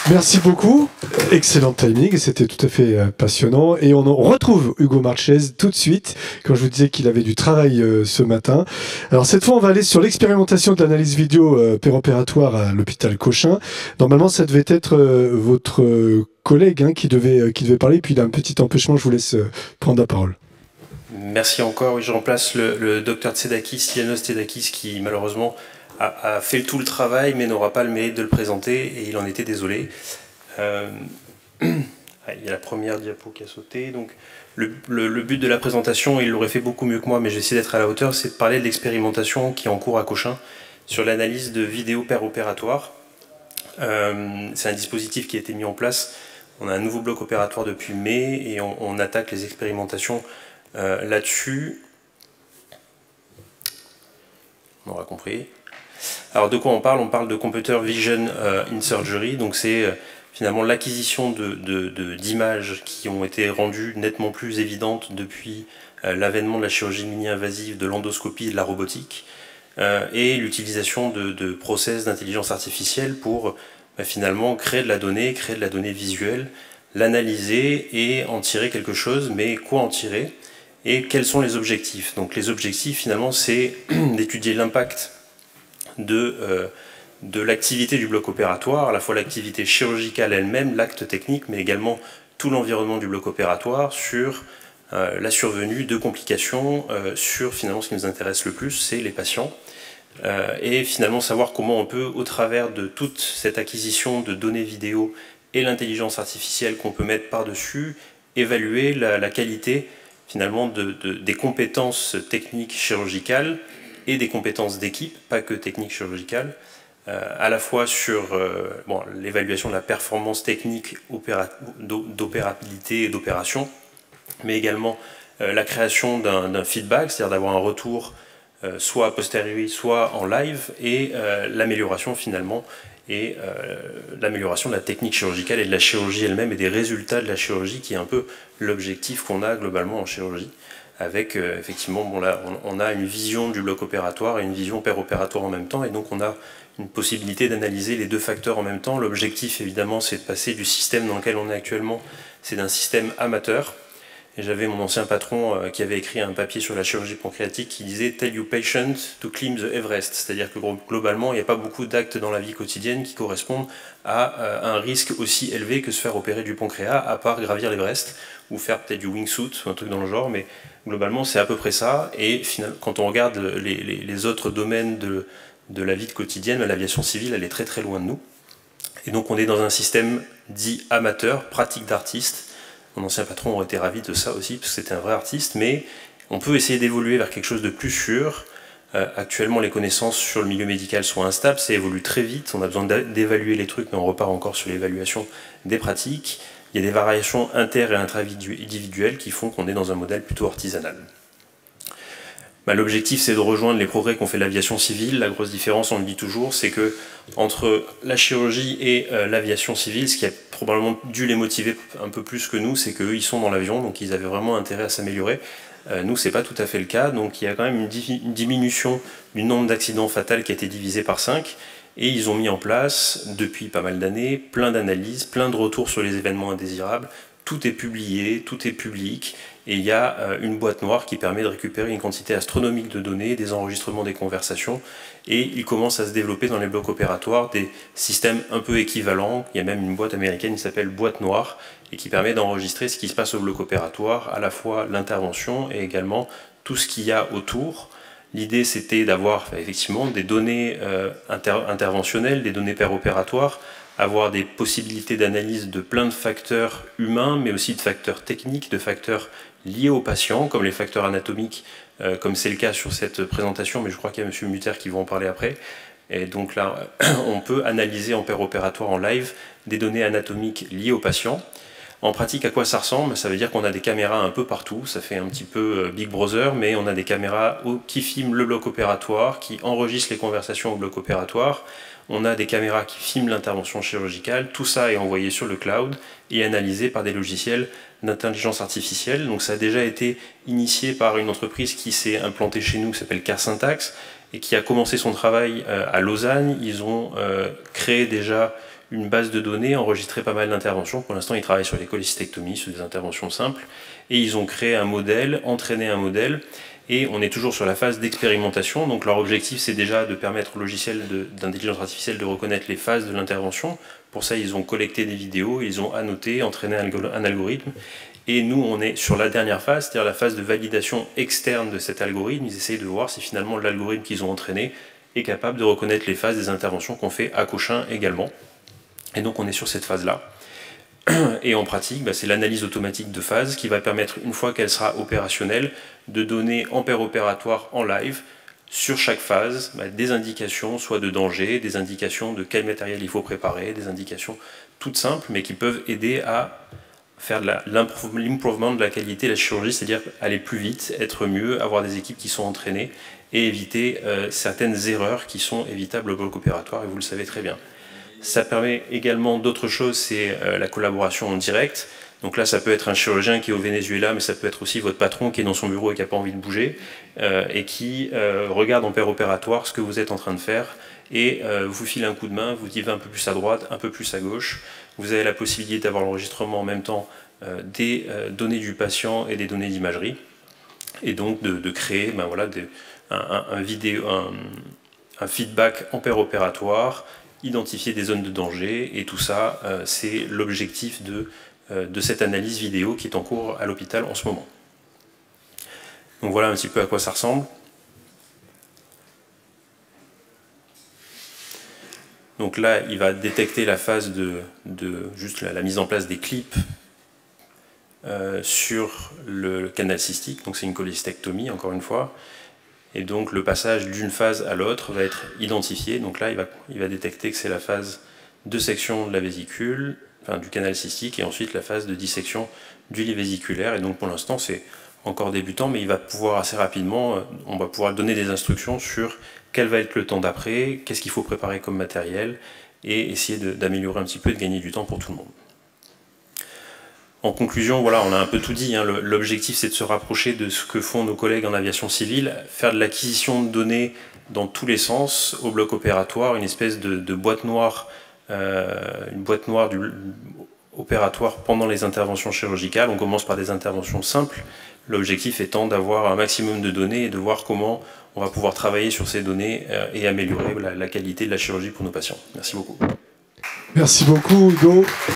Merci beaucoup, excellent timing, c'était tout à fait passionnant. Et on retrouve Hugo Marchez tout de suite, quand je vous disais qu'il avait du travail ce matin. Alors cette fois, on va aller sur l'expérimentation de l'analyse vidéo péropératoire à l'hôpital Cochin. Normalement, ça devait être votre collègue qui devait parler, puis il a un petit empêchement, je vous laisse prendre la parole. Merci encore, oui, je remplace le docteur Tsedakis, Yanos Tsedakis, qui malheureusement a fait tout le travail, mais n'aura pas le mérite de le présenter, et il en était désolé. Il y a la première diapo qui a sauté. Donc, le but de la présentation, il l'aurait fait beaucoup mieux que moi, mais j'essaie d'être à la hauteur, c'est de parler de l'expérimentation qui est en cours à Cochin sur l'analyse de vidéos péropératoires. C'est un dispositif qui a été mis en place. On a un nouveau bloc opératoire depuis mai, et on attaque les expérimentations là-dessus. On aura compris. Alors de quoi on parle? On parle de Computer Vision in Surgery, donc c'est finalement l'acquisition d'images qui ont été rendues nettement plus évidentes depuis l'avènement de la chirurgie mini-invasive, de l'endoscopie et de la robotique, et l'utilisation de process d'intelligence artificielle pour finalement créer de la donnée visuelle, l'analyser et en tirer quelque chose, mais quoi en tirer et quels sont les objectifs? Donc les objectifs finalement c'est d'étudier l'impact de l'activité du bloc opératoire, à la fois l'activité chirurgicale elle-même, l'acte technique, mais également tout l'environnement du bloc opératoire sur la survenue de complications, sur finalement ce qui nous intéresse le plus, c'est les patients, et finalement savoir comment on peut, au travers de toute cette acquisition de données vidéo et l'intelligence artificielle qu'on peut mettre par-dessus, évaluer la qualité finalement des compétences techniques chirurgicales et des compétences d'équipe, pas que techniques chirurgicales, à la fois sur l'évaluation de la performance technique d'opérabilité et d'opération, mais également la création d'un feedback, c'est-à-dire d'avoir un retour soit a posteriori, soit en live, et l'amélioration finalement, et l'amélioration de la technique chirurgicale et de la chirurgie elle-même et des résultats de la chirurgie, qui est un peu l'objectif qu'on a globalement en chirurgie, avec effectivement, bon là, on a une vision du bloc opératoire et une vision péropératoire en même temps, et donc on a une possibilité d'analyser les deux facteurs en même temps. L'objectif évidemment c'est de passer du système dans lequel on est actuellement, c'est d'un système amateur. Et j'avais mon ancien patron qui avait écrit un papier sur la chirurgie pancréatique qui disait « Tell your patient to climb the Everest », c'est-à-dire que globalement il n'y a pas beaucoup d'actes dans la vie quotidienne qui correspondent à un risque aussi élevé que se faire opérer du pancréas, à part gravir l'Everest ou faire peut-être du wingsuit ou un truc dans le genre, mais globalement c'est à peu près ça. Et finalement, quand on regarde les autres domaines de la vie quotidienne, l'aviation civile elle est très très loin de nous. Et donc on est dans un système dit amateur, pratique d'artiste. Mon ancien patron aurait été ravi de ça aussi, parce que c'était un vrai artiste, mais on peut essayer d'évoluer vers quelque chose de plus sûr. Actuellement, les connaissances sur le milieu médical sont instables, ça évolue très vite, on a besoin d'évaluer les trucs, mais on repart encore sur l'évaluation des pratiques. Il y a des variations inter- et intra-individuelles qui font qu'on est dans un modèle plutôt artisanal. L'objectif c'est de rejoindre les progrès qu'ont fait l'aviation civile. La grosse différence, on le dit toujours, c'est que entre la chirurgie et l'aviation civile, ce qui a probablement dû les motiver un peu plus que nous, c'est qu'eux ils sont dans l'avion, donc ils avaient vraiment intérêt à s'améliorer. Nous c'est pas tout à fait le cas, donc il y a quand même une diminution du nombre d'accidents fatals qui a été divisé par 5, et ils ont mis en place depuis pas mal d'années plein d'analyses, plein de retours sur les événements indésirables. Tout est publié, tout est public, et il y a une boîte noire qui permet de récupérer une quantité astronomique de données, des enregistrements des conversations, et il commence à se développer dans les blocs opératoires des systèmes un peu équivalents. Il y a même une boîte américaine qui s'appelle Boîte Noire, et qui permet d'enregistrer ce qui se passe au bloc opératoire, à la fois l'intervention et également tout ce qu'il y a autour. L'idée c'était d'avoir effectivement des données interventionnelles, des données péropératoires, avoir des possibilités d'analyse de plein de facteurs humains, mais aussi de facteurs techniques, de facteurs liés aux patients, comme les facteurs anatomiques, comme c'est le cas sur cette présentation, mais je crois qu'il y a M. Mutter qui va en parler après. Et donc là, on peut analyser en péropératoire en live des données anatomiques liées aux patients. En pratique, à quoi ça ressemble? Ça veut dire qu'on a des caméras un peu partout, ça fait un petit peu Big Brother, mais on a des caméras qui filment le bloc opératoire, qui enregistrent les conversations au bloc opératoire. On a des caméras qui filment l'intervention chirurgicale. Tout ça est envoyé sur le cloud et analysé par des logiciels d'intelligence artificielle. Donc ça a déjà été initié par une entreprise qui s'est implantée chez nous, qui s'appelle Carsyntax, et qui a commencé son travail à Lausanne. Ils ont créé déjà une base de données, enregistré pas mal d'interventions. Pour l'instant, ils travaillent sur les cholécystectomies, sur des interventions simples. Et ils ont créé un modèle, entraîné un modèle. Et on est toujours sur la phase d'expérimentation. Donc leur objectif, c'est déjà de permettre au logiciel d'intelligence artificielle de reconnaître les phases de l'intervention. Pour ça, ils ont collecté des vidéos, ils ont annoté, entraîné un algorithme. Et nous, on est sur la dernière phase, c'est-à-dire la phase de validation externe de cet algorithme. Ils essayent de voir si finalement l'algorithme qu'ils ont entraîné est capable de reconnaître les phases des interventions qu'on fait à Cochin également. Et donc on est sur cette phase-là. Et en pratique, c'est l'analyse automatique de phase qui va permettre, une fois qu'elle sera opérationnelle, de donner en paire opératoire en live, sur chaque phase, des indications, soit de danger, des indications de quel matériel il faut préparer, des indications toutes simples, mais qui peuvent aider à faire l'improvement de la qualité de la chirurgie, c'est-à-dire aller plus vite, être mieux, avoir des équipes qui sont entraînées et éviter certaines erreurs qui sont évitables au bloc opératoire, et vous le savez très bien. Ça permet également d'autres choses, c'est la collaboration en direct. Donc là, ça peut être un chirurgien qui est au Venezuela, mais ça peut être aussi votre patron qui est dans son bureau et qui n'a pas envie de bouger, et qui regarde en paire opératoire ce que vous êtes en train de faire, et vous file un coup de main, vous dit va un peu plus à droite, un peu plus à gauche. Vous avez la possibilité d'avoir l'enregistrement en même temps des données du patient et des données d'imagerie, et donc de créer un feedback en paire opératoire, identifier des zones de danger, et tout ça, c'est l'objectif de cette analyse vidéo qui est en cours à l'hôpital en ce moment. Donc voilà un petit peu à quoi ça ressemble. Donc là, il va détecter la phase de juste la mise en place des clips sur le canal cystique, donc c'est une cholécystectomie encore une fois. Et donc le passage d'une phase à l'autre va être identifié. Donc là, il va détecter que c'est la phase de section de la vésicule, enfin du canal cystique, et ensuite la phase de dissection du lit vésiculaire. Et donc pour l'instant, c'est encore débutant, mais il va pouvoir assez rapidement, on va pouvoir donner des instructions sur quel va être le temps d'après, qu'est-ce qu'il faut préparer comme matériel, et essayer d'améliorer un petit peu et de gagner du temps pour tout le monde. En conclusion, voilà, on a un peu tout dit. L'objectif, c'est de se rapprocher de ce que font nos collègues en aviation civile, faire de l'acquisition de données dans tous les sens, au bloc opératoire, une espèce de boîte noire, opératoire pendant les interventions chirurgicales. On commence par des interventions simples, l'objectif étant d'avoir un maximum de données et de voir comment on va pouvoir travailler sur ces données et améliorer la qualité de la chirurgie pour nos patients. Merci beaucoup. Merci beaucoup, Hugo.